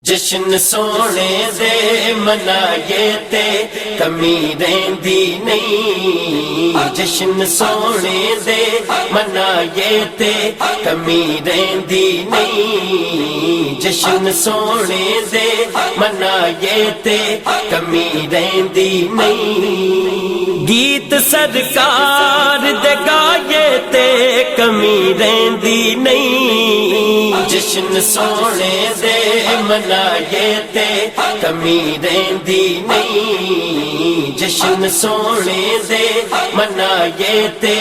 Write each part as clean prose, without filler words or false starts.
جشن سونے دے منائے تے کمی رہندی نہیں، جشن سونے دے منائے تے کمی رہندی نہیں، جشن سونے دے منائے تے کمی رہندی نہیں، گیت سرکار دے گائے تے کمی رہندی نہیں، جشن سونے دے منائے تے کمی رہندی نہیں، جشن سونے دے منائے تے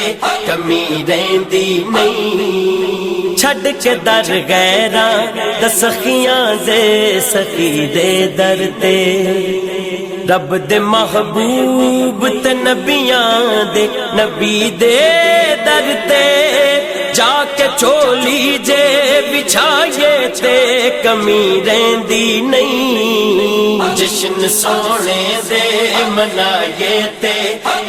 کمی رہندی نہیں، چھڈ کے در غیراں دسخیاں دے سخی دے در تے رب دے محبوب تے نبیاں دے نبی دے در تے جا کے چولی جے بچھائے تے کمی رہندی نہیں، جشن سونے دے منائے تے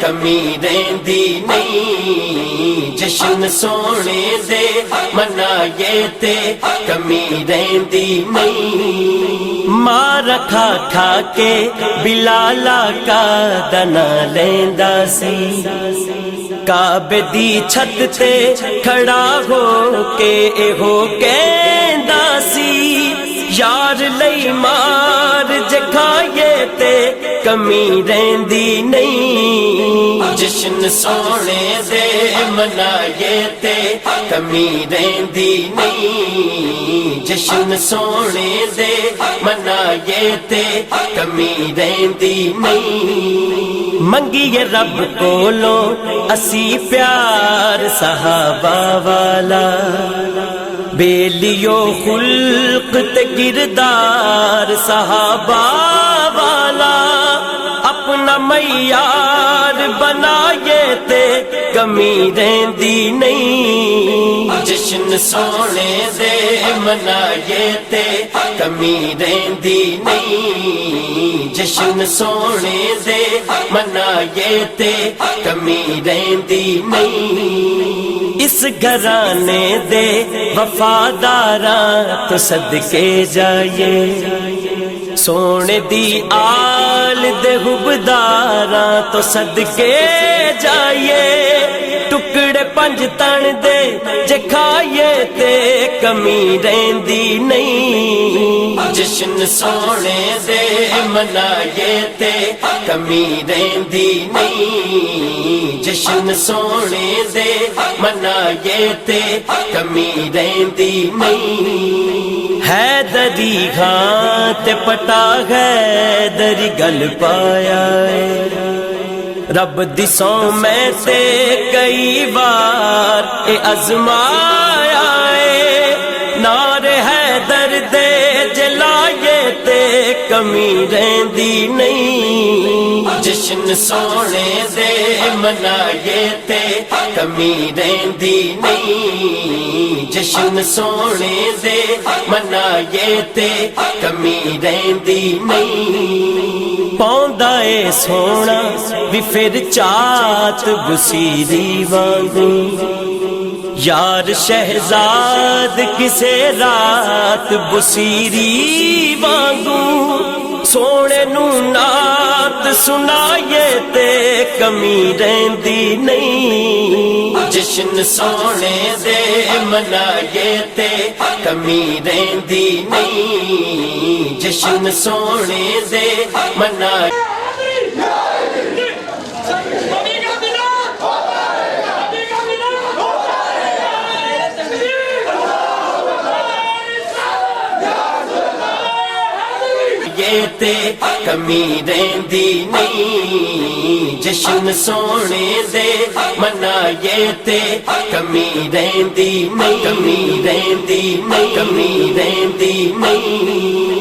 کمی رہندی نہیں، جشن سونے دے منائے تے کمی رہندی نہیں، مار کھا کھا کے بلالا کا دنا لیندا سی، کعبے دی چھت تے کھڑا ہو کے ہو کہندا سی، یار لئی مار جے کھائے تے کمی رہندی نہیں، جشن سونے دے منائے تے کمی رہندی نہیں، جشن سونے دے منائے تے کمی رہندی نہیں، منگیے رب کولوں اسی پیار صحابہ والا، بیلیو خلق تے کردار صحابہ والا، اپنا معیار بنائے تے کمی رہندی نہیں، جشن سونے دے منائے تے کمی رہندی نہیں، جشن سونے دے منائے تے کمی رہندی نہیں، اس گھرانے دے وفاداراں تو صدقے جائیے، سونے دی آل دے حبداراں تو صدقے جائیے، ٹکڑے پنج تن دے جے کھائے تے کمی رہندی نہیں، جشن سونے دے منائے تے کمی رہندی نہیں، جشن سونے دے منائے تے کمی رہندی نہیں، حیدری گھاں تے پٹا حیدری گل پایا ہے، رب دی سو میں تے کئی بار اے ازمایا ہے، نار حیدر دے جلائے تے کمی رہندی نہیں، جشن سونے دے منائے تے کمی رہندی نہیں، جشن سونے دے منائے تے کمی رہندی نہیں، پوندا اے سونا بھی پھر چات بسیری وانگوں، یار شہزاد کسے رات بسیری وانگوں، سونے نو نات سنائے تے کمی رہندی نہیں، جشن سونے دے منائے تے کمی رہندی نہیں، جشن سونے دے منائے تے کمی رہندی نہیں، جشن سونے دے منائے تے کمی رہندی نہیں، کمی رہندی نہیں، کمی رہندی نہیں۔